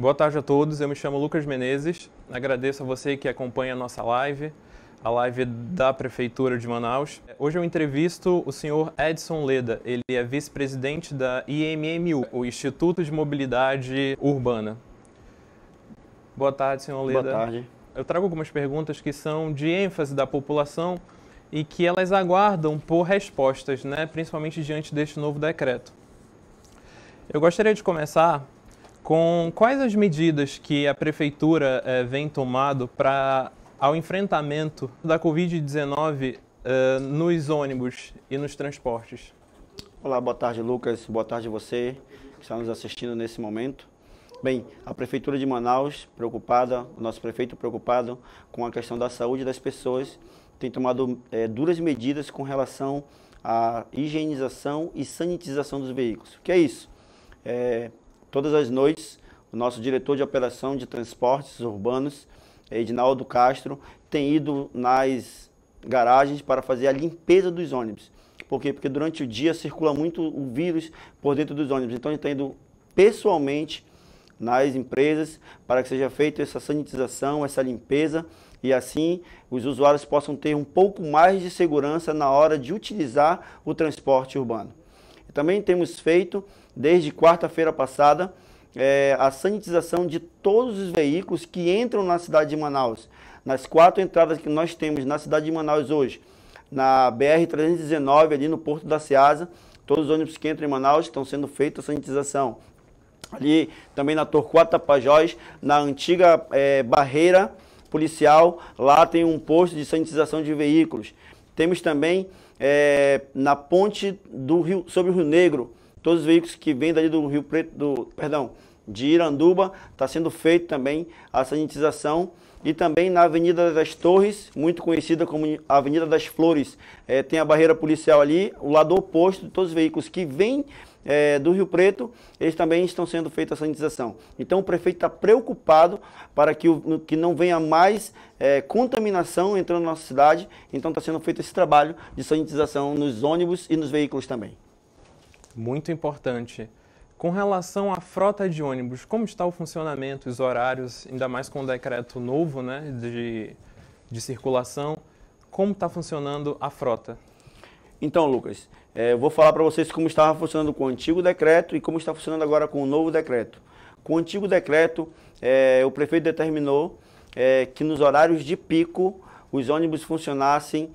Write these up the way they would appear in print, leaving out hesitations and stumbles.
Boa tarde a todos, eu me chamo Lucas Menezes, agradeço a você que acompanha a live da Prefeitura de Manaus. Hoje eu entrevisto o senhor Edson Leda, ele é vice-presidente da IMMU, o Instituto de Mobilidade Urbana. Boa tarde, senhor Leda. Boa tarde. Eu trago algumas perguntas que são de ênfase da população e que elas aguardam por respostas, né, principalmente diante deste novo decreto. Eu gostaria de começar com quais as medidas que a Prefeitura vem tomando para ao enfrentamento da Covid-19 nos ônibus e nos transportes. Olá, boa tarde, Lucas. Boa tarde a você que está nos assistindo nesse momento. Bem, a Prefeitura de Manaus, preocupada, o nosso prefeito preocupado com a questão da saúde das pessoas, tem tomado duras medidas com relação à higienização e sanitização dos veículos. O que é isso? Todas as noites, o nosso diretor de operação de transportes urbanos, Edinaldo Castro, tem ido nas garagens para fazer a limpeza dos ônibus. Por quê? Porque durante o dia circula muito o vírus por dentro dos ônibus. Então ele está indo pessoalmente nas empresas para que seja feita essa sanitização, essa limpeza, e assim os usuários possam ter um pouco mais de segurança na hora de utilizar o transporte urbano. Também temos feito, desde quarta-feira passada, a sanitização de todos os veículos que entram na cidade de Manaus. Nas 4 entradas que nós temos na cidade de Manaus hoje, na BR-319, ali no Porto da Ceasa, todos os ônibus que entram em Manaus estão sendo feita a sanitização. Ali também na Torquato Tapajós, na antiga barreira policial, lá tem um posto de sanitização de veículos. Temos também na ponte do Rio, sobre o Rio Negro, todos os veículos que vêm dali do Rio Preto, de Iranduba, está sendo feito também a sanitização. E também na Avenida das Torres, muito conhecida como Avenida das Flores, tem a barreira policial ali, o lado oposto de todos os veículos que vêm do Rio Preto, eles também estão sendo feita a sanitização. Então o prefeito está preocupado para que não venha mais contaminação entrando na nossa cidade, então está sendo feito esse trabalho de sanitização nos ônibus e nos veículos também. Muito importante. Com relação à frota de ônibus, como está o funcionamento, os horários, ainda mais com o decreto novo, né, de circulação, como está funcionando a frota? Então, Lucas, eu vou falar para vocês como estava funcionando com o antigo decreto e como está funcionando agora com o novo decreto. Com o antigo decreto, o prefeito determinou que nos horários de pico os ônibus funcionassem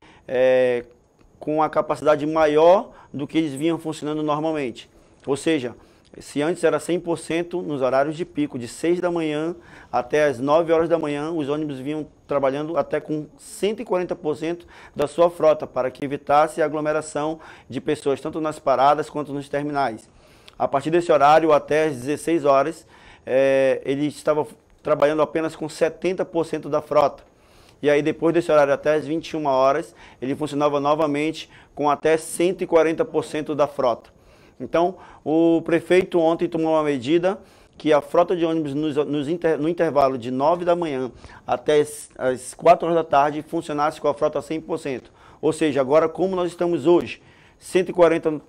com a capacidade maior do que eles vinham funcionando normalmente. Ou seja, se antes era 100% nos horários de pico, de 6 da manhã até as 9 horas da manhã, os ônibus vinham trabalhando até com 140% da sua frota, para que evitasse a aglomeração de pessoas, tanto nas paradas quanto nos terminais. A partir desse horário, até as 16 horas, ele estava trabalhando apenas com 70% da frota. E aí, depois desse horário, até as 21 horas, ele funcionava novamente com até 140% da frota. Então, o prefeito ontem tomou uma medida que a frota de ônibus no intervalo de 9 da manhã até as 4 horas da tarde funcionasse com a frota 100%. Ou seja, agora como nós estamos hoje, 140%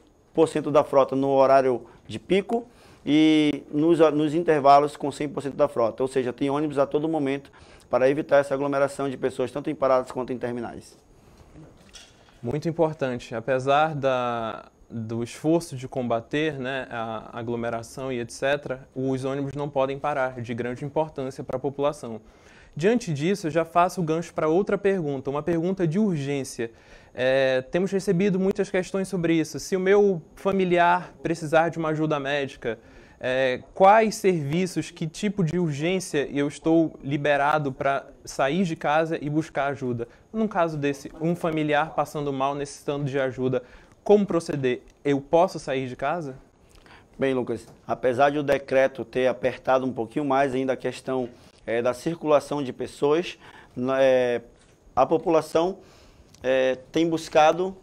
da frota no horário de pico e nos intervalos com 100% da frota. Ou seja, tem ônibus a todo momento para evitar essa aglomeração de pessoas, tanto em paradas quanto em terminais. Muito importante. Apesar do esforço de combater, né, a aglomeração e etc., os ônibus não podem parar, de grande importância para a população. Diante disso, eu já faço o gancho para outra pergunta, uma pergunta de urgência. Temos recebido muitas questões sobre isso. Se o meu familiar precisar de uma ajuda médica, quais serviços, que tipo de urgência eu estou liberado para sair de casa e buscar ajuda? Num caso desse, um familiar passando mal, necessitando de ajuda, como proceder? Eu posso sair de casa? Bem, Lucas, apesar de o decreto ter apertado um pouquinho mais ainda a questão da circulação de pessoas, a população tem buscado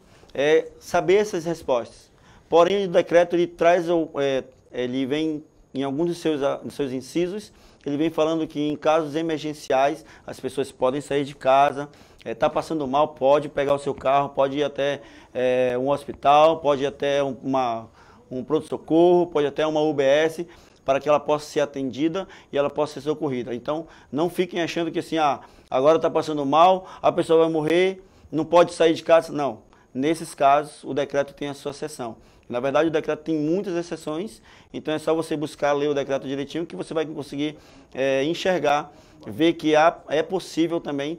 saber essas respostas. Porém, o decreto ele vem em alguns dos seus incisos, ele vem falando que em casos emergenciais as pessoas podem sair de casa. Está passando mal, pode pegar o seu carro, pode ir até um hospital, pode ir até um pronto-socorro, pode ir até uma UBS, para que ela possa ser atendida e ela possa ser socorrida. Então, não fiquem achando que assim, agora está passando mal, a pessoa vai morrer, não pode sair de casa. Não, nesses casos o decreto tem a sua exceção. Na verdade, o decreto tem muitas exceções, então é só você buscar ler o decreto direitinho que você vai conseguir enxergar, ver que é possível também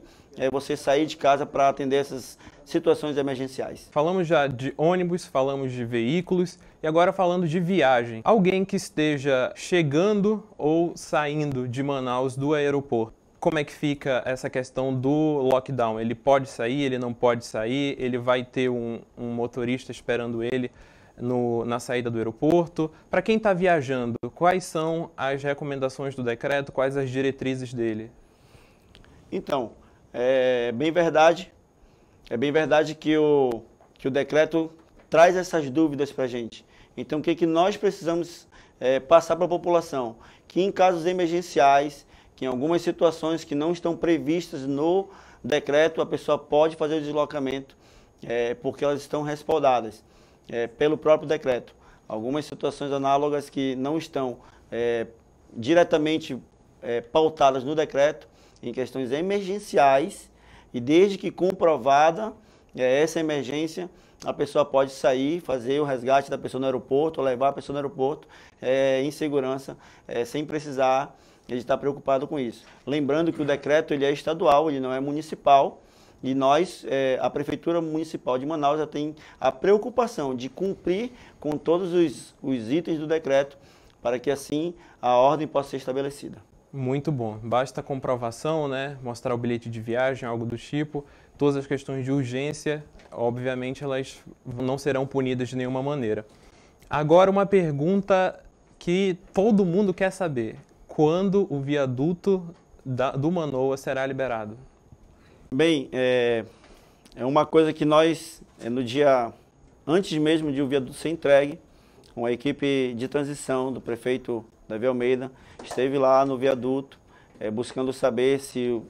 você sair de casa para atender essas situações emergenciais. Falamos já de ônibus, falamos de veículos e agora falando de viagem. Alguém que esteja chegando ou saindo de Manaus do aeroporto, como é que fica essa questão do lockdown? Ele pode sair, ele não pode sair, ele vai ter um motorista esperando ele na saída do aeroporto? Para quem está viajando, quais são as recomendações do decreto, quais as diretrizes dele? Então, é bem verdade que o decreto traz essas dúvidas para a gente. Então, o que nós precisamos passar para a população? Que em casos emergenciais, que em algumas situações que não estão previstas no decreto, a pessoa pode fazer o deslocamento, porque elas estão respaldadas pelo próprio decreto. Algumas situações análogas que não estão diretamente pautadas no decreto, em questões emergenciais, e desde que comprovada essa emergência, a pessoa pode sair, fazer o resgate da pessoa no aeroporto, ou levar a pessoa no aeroporto em segurança, sem precisar de estar preocupado com isso. Lembrando que o decreto ele é estadual, ele não é municipal, e nós, a Prefeitura Municipal de Manaus, já tem a preocupação de cumprir com todos os itens do decreto, para que assim a ordem possa ser estabelecida. Muito bom. Basta a comprovação, né? Mostrar o bilhete de viagem, algo do tipo. Todas as questões de urgência, obviamente, elas não serão punidas de nenhuma maneira. Agora, uma pergunta que todo mundo quer saber. Quando o viaduto do Manoa será liberado? Bem, é uma coisa que nós, no dia antes mesmo de o viaduto ser entregue, com a equipe de transição do prefeito Davi Almeida, esteve lá no viaduto, buscando saber se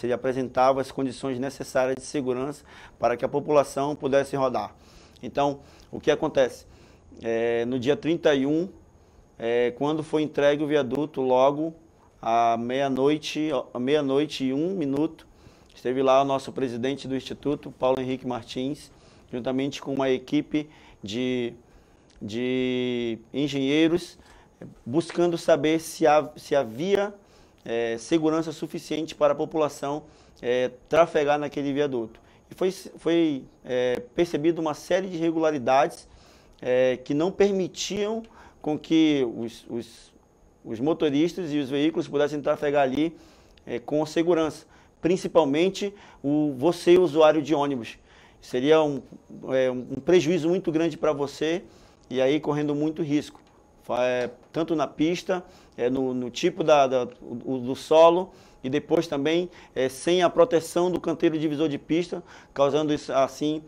ele apresentava as condições necessárias de segurança para que a população pudesse rodar. Então, o que acontece? No dia 31, quando foi entregue o viaduto, logo à meia-noite e 1 minuto, esteve lá o nosso presidente do Instituto, Paulo Henrique Martins, juntamente com uma equipe de engenheiros, buscando saber se havia segurança suficiente para a população trafegar naquele viaduto. E foi percebido uma série de irregularidades que não permitiam com que os motoristas e os veículos pudessem trafegar ali com segurança, principalmente você, usuário de ônibus. Seria um prejuízo muito grande para você e aí correndo muito risco. Tanto na pista, no tipo do solo e depois também sem a proteção do canteiro divisor de pista, causando isso assim,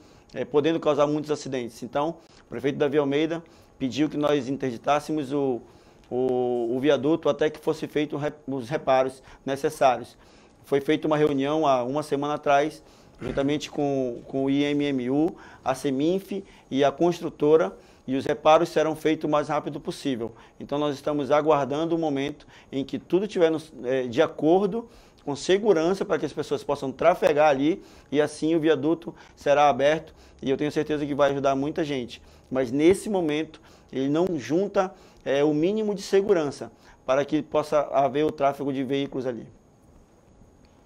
podendo causar muitos acidentes. Então, o prefeito Davi Almeida pediu que nós interditássemos o viaduto até que fosse feito os reparos necessários. Foi feita uma reunião há uma semana atrás, juntamente com o IMMU, a Seminf e a construtora, e os reparos serão feitos o mais rápido possível. Então nós estamos aguardando o momento em que tudo estiver de acordo, com segurança, para que as pessoas possam trafegar ali, e assim o viaduto será aberto, e eu tenho certeza que vai ajudar muita gente. Mas nesse momento, ele não junta o mínimo de segurança, para que possa haver o tráfego de veículos ali.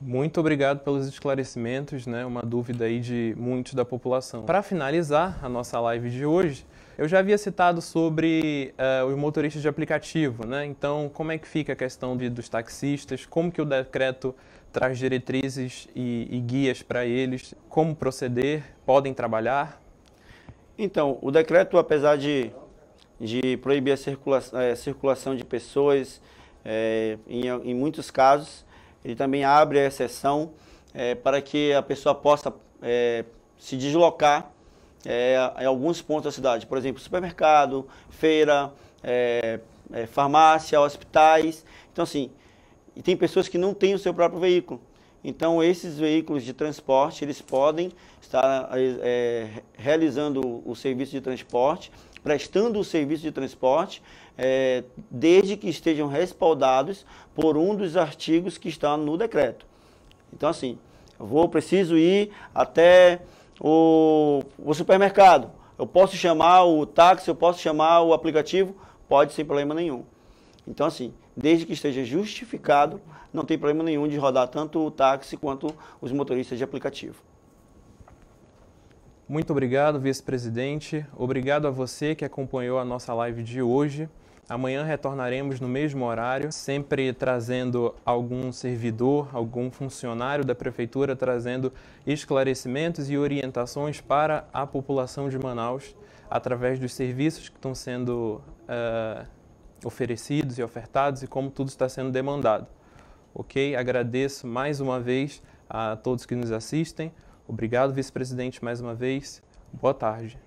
Muito obrigado pelos esclarecimentos, né? Uma dúvida aí de muitos da população. Para finalizar a nossa live de hoje, eu já havia citado sobre os motoristas de aplicativo, né? Então, como é que fica a questão dos taxistas? Como que o decreto traz diretrizes e guias para eles? Como proceder? Podem trabalhar? Então, o decreto, apesar de proibir a circulação de pessoas, em muitos casos, ele também abre a exceção para que a pessoa possa se deslocar em alguns pontos da cidade. Por exemplo, supermercado, feira, farmácia, hospitais. Então, assim, e tem pessoas que não têm o seu próprio veículo. Então, esses veículos de transporte, eles podem estar realizando o serviço de transporte, prestando o serviço de transporte, desde que estejam respaldados por um dos artigos que está no decreto. Então, assim, preciso ir até o supermercado. Eu posso chamar o táxi, eu posso chamar o aplicativo, pode sem problema nenhum. Então, assim, desde que esteja justificado, não tem problema nenhum de rodar tanto o táxi quanto os motoristas de aplicativo. Muito obrigado, vice-presidente. Obrigado a você que acompanhou a nossa live de hoje. Amanhã retornaremos no mesmo horário, sempre trazendo algum servidor, algum funcionário da Prefeitura, trazendo esclarecimentos e orientações para a população de Manaus, através dos serviços que estão sendo oferecidos e ofertados e como tudo está sendo demandado. Ok? Agradeço mais uma vez a todos que nos assistem. Obrigado, vice-presidente, mais uma vez. Boa tarde.